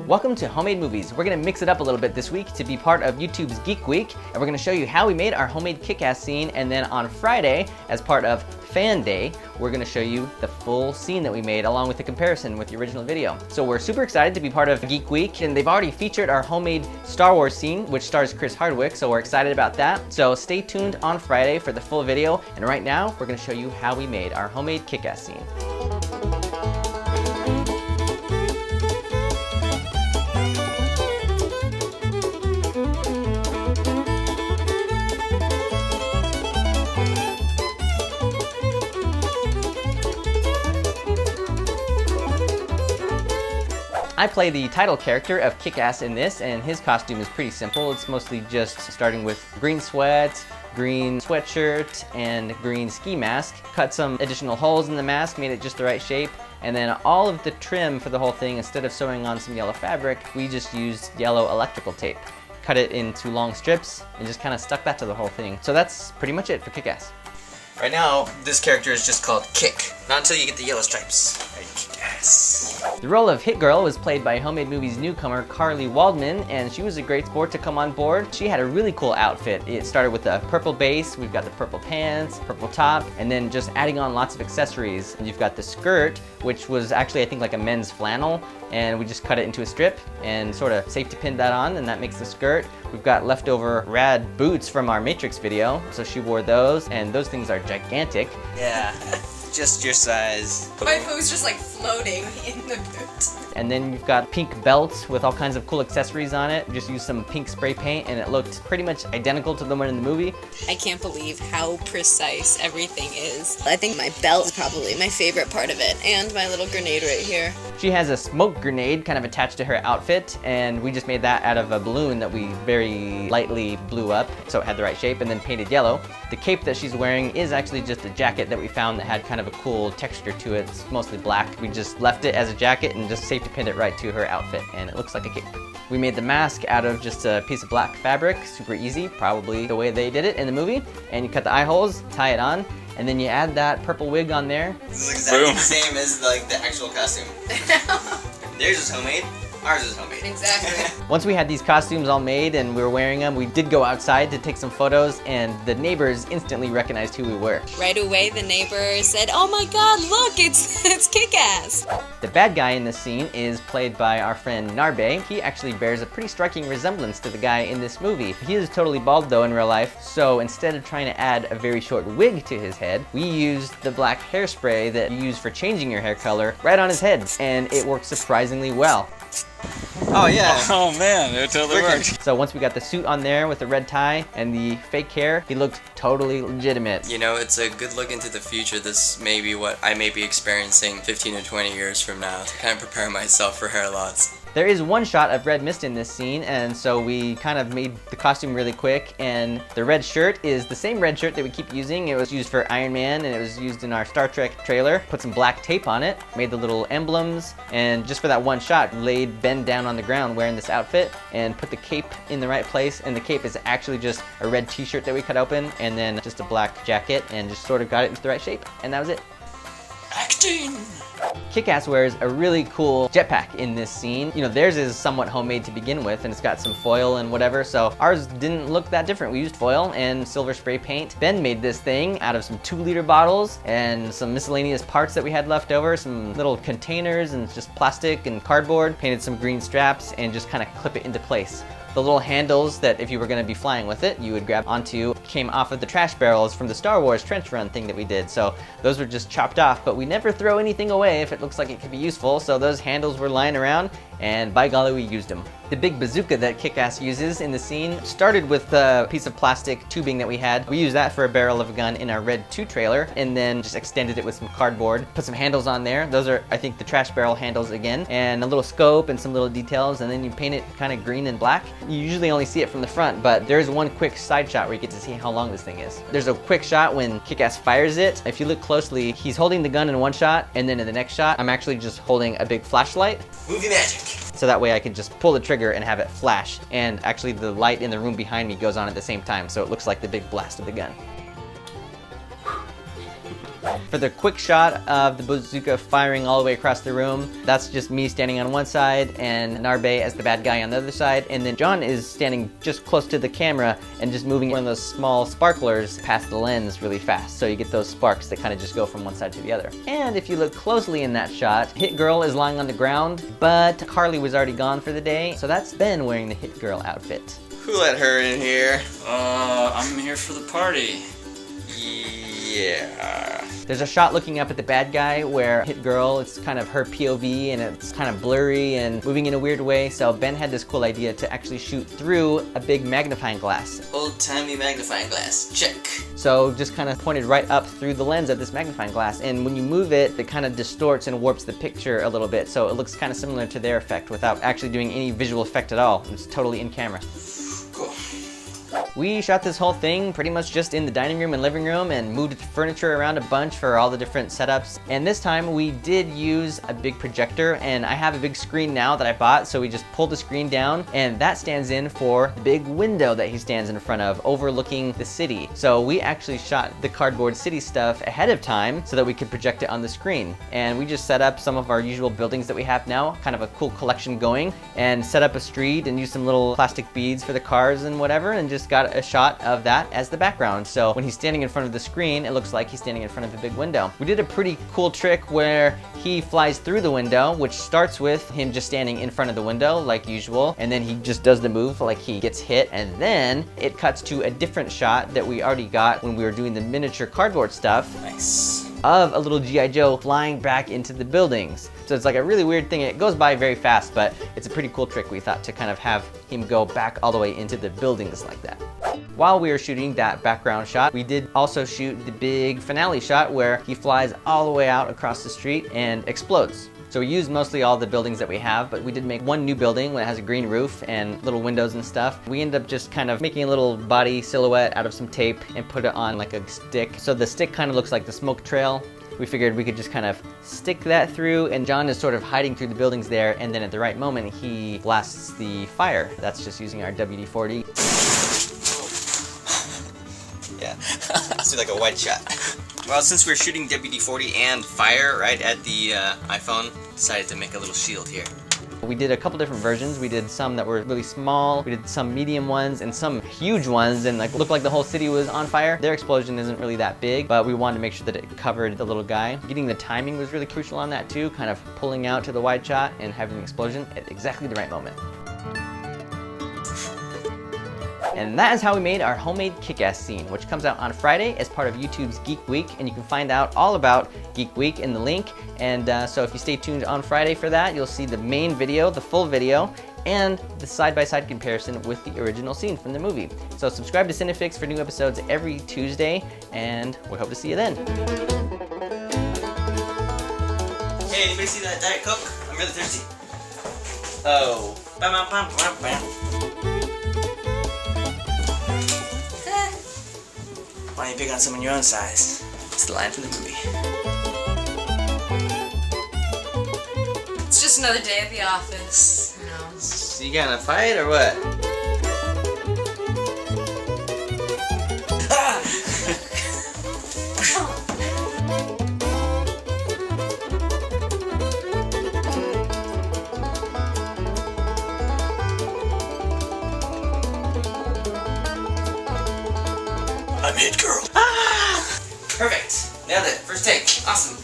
Welcome to Homemade Movies. We're going to mix it up a little bit this week to be part of YouTube's Geek Week, and we're going to show you how we made our homemade kick-ass scene, and then on Friday, as part of Fan Day, we're going to show you the full scene that we made along with the comparison with the original video. So we're super excited to be part of Geek Week, and they've already featured our homemade Star Wars scene, which stars Chris Hardwick, so we're excited about that. So stay tuned on Friday for the full video, and right now, we're going to show you how we made our homemade kick-ass scene. I play the title character of Kick-Ass in this, and his costume is pretty simple. It's mostly just starting with green sweats, green sweatshirt, and green ski mask. Cut some additional holes in the mask, made it just the right shape, and then all of the trim for the whole thing, instead of sewing on some yellow fabric, we just used yellow electrical tape. Cut it into long strips, and just kind of stuck that to the whole thing. So that's pretty much it for Kick-Ass. Right now, this character is just called Kick. Not until you get the yellow stripes. Kick-Ass. The role of Hit Girl was played by Homemade Movies newcomer Carly Waldman, and she was a great sport to come on board. She had a really cool outfit. It started with a purple base, we've got the purple pants, purple top, and then just adding on lots of accessories. And you've got the skirt, which was actually I think like a men's flannel, and we just cut it into a strip and sort of safety pinned that on, and that makes the skirt. We've got leftover rad boots from our Matrix video, so she wore those, and those things are gigantic. Yeah, just your size. My foot was just like floating in the boot. And then you've got pink belts with all kinds of cool accessories on it. Just used some pink spray paint, and it looked pretty much identical to the one in the movie. I can't believe how precise everything is. I think my belt is probably my favorite part of it, and my little grenade right here. She has a smoke grenade kind of attached to her outfit, and we just made that out of a balloon that we very lightly blew up so it had the right shape, and then painted yellow. The cape that she's wearing is actually just a jacket that we found that had kind of a cool texture to it. It's mostly black. We just left it as a jacket and just safety pinned it right to her outfit, and it looks like a cape. We made the mask out of just a piece of black fabric, super easy, probably the way they did it in the movie. And you cut the eye holes, tie it on, and then you add that purple wig on there. This is exactly the same as like the actual costume. Theirs is homemade, ours is homemade. Exactly. Once we had these costumes all made and we were wearing them, we did go outside to take some photos, and the neighbors instantly recognized who we were. Right away, the neighbor said, "Oh my God, look, it's Kick-Ass." The bad guy in this scene is played by our friend Narbeh. He actually bears a pretty striking resemblance to the guy in this movie. He is totally bald though in real life, so instead of trying to add a very short wig to his head, we used the black hairspray that you use for changing your hair color right on his head, and it worked surprisingly well. Oh yeah. Oh man, it totally worked. So once we got the suit on there with the red tie and the fake hair, he looked totally legitimate. You know, it's a good look into the future. This may be what I may be experiencing 15 or 20 years from now to kind of prepare myself for hair loss. There is one shot of red mist in this scene, and so we kind of made the costume really quick, and the red shirt is the same red shirt that we keep using. It was used for Iron Man, and it was used in our Star Trek trailer. Put some black tape on it, made the little emblems, and just for that one shot, laid Ben down on the ground wearing this outfit, and put the cape in the right place, and the cape is actually just a red t-shirt that we cut open, and then just a black jacket, and just sort of got it into the right shape, and that was it. Acting! Kick-Ass wears a really cool jetpack in this scene. You know, theirs is somewhat homemade to begin with, and it's got some foil and whatever, so ours didn't look that different. We used foil and silver spray paint. Ben made this thing out of some 2-liter bottles and some miscellaneous parts that we had left over, some little containers and just plastic and cardboard. Painted some green straps and just kind of clip it into place. The little handles that if you were going to be flying with it, you would grab onto came off of the trash barrels from the Star Wars trench run thing that we did. So those were just chopped off, but we never throw anything away if it looks like it could be useful. So those handles were lying around, and by golly, we used them. The big bazooka that Kick-Ass uses in the scene started with a piece of plastic tubing that we had. We used that for a barrel of a gun in our Red 2 trailer, and then just extended it with some cardboard. Put some handles on there. Those are, I think, the trash barrel handles again, and a little scope and some little details, and then you paint it kind of green and black. You usually only see it from the front, but there's one quick side shot where you get to see how long this thing is. There's a quick shot when Kick-Ass fires it. If you look closely, he's holding the gun in one shot, and then in the next shot, I'm actually just holding a big flashlight. Movie magic. So that way I can just pull the trigger and have it flash. And actually the light in the room behind me goes on at the same time, so it looks like the big blast of the gun. For the quick shot of the bazooka firing all the way across the room, that's just me standing on one side and Narbeh as the bad guy on the other side, and then John is standing just close to the camera and just moving one of those small sparklers past the lens really fast, so you get those sparks that kind of just go from one side to the other. And if you look closely in that shot, Hit Girl is lying on the ground, but Carly was already gone for the day, so that's Ben wearing the Hit Girl outfit. Who let her in here? I'm here for the party. Yeah. There's a shot looking up at the bad guy where Hit Girl, it's kind of her POV and it's kind of blurry and moving in a weird way, so Ben had this cool idea to actually shoot through a big magnifying glass. Old-timey magnifying glass. Check. So just kind of pointed right up through the lens of this magnifying glass, and when you move it, it kind of distorts and warps the picture a little bit, so it looks kind of similar to their effect without actually doing any visual effect at all. It's totally in camera. Cool. We shot this whole thing pretty much just in the dining room and living room and moved furniture around a bunch for all the different setups. And this time we did use a big projector, and I have a big screen now that I bought, so we just pulled the screen down and that stands in for the big window that he stands in front of overlooking the city. So we actually shot the cardboard city stuff ahead of time so that we could project it on the screen. And we just set up some of our usual buildings that we have now, kind of a cool collection going, and set up a street and used some little plastic beads for the cars and whatever, and just got a shot of that as the background. So when he's standing in front of the screen, it looks like he's standing in front of a big window. We did a pretty cool trick where he flies through the window, which starts with him just standing in front of the window like usual, and then he just does the move like he gets hit, and then it cuts to a different shot that we already got when we were doing the miniature cardboard stuff. Nice. Of a little G.I. Joe flying back into the buildings. So it's like a really weird thing. It goes by very fast, but it's a pretty cool trick we thought to kind of have him go back all the way into the buildings like that. While we were shooting that background shot, we did also shoot the big finale shot where he flies all the way out across the street and explodes. So we used mostly all the buildings that we have, but we did make one new building that has a green roof and little windows and stuff. We ended up just kind of making a little body silhouette out of some tape and put it on like a stick. So the stick kind of looks like the smoke trail. We figured we could just kind of stick that through, and John is sort of hiding through the buildings there, and then at the right moment he blasts the fire. That's just using our WD-40. Yeah. Let's do like a wide shot. Well, since we're shooting WD-40 and fire right at the iPhone, decided to make a little shield here. We did a couple different versions. We did some that were really small, we did some medium ones, and some huge ones, and like looked like the whole city was on fire. Their explosion isn't really that big, but we wanted to make sure that it covered the little guy. Getting the timing was really crucial on that too, kind of pulling out to the wide shot and having an explosion at exactly the right moment. And that is how we made our homemade kick-ass scene, which comes out on Friday as part of YouTube's Geek Week, and you can find out all about Geek Week in the link. And so if you stay tuned on Friday for that, you'll see the main video, the full video, and the side-by-side comparison with the original scene from the movie. So subscribe to CineFix for new episodes every Tuesday, and we hope to see you then. Hey, anybody see that Diet Coke? I'm really thirsty. Oh. Bam, bam, bam, bam, bam. Why don't you pick on someone your own size? It's the line from the movie. It's just another day at the office, you know. So you gonna fight or what? I'm Hit Girl. Ah! Perfect. Nailed it. First take. Awesome.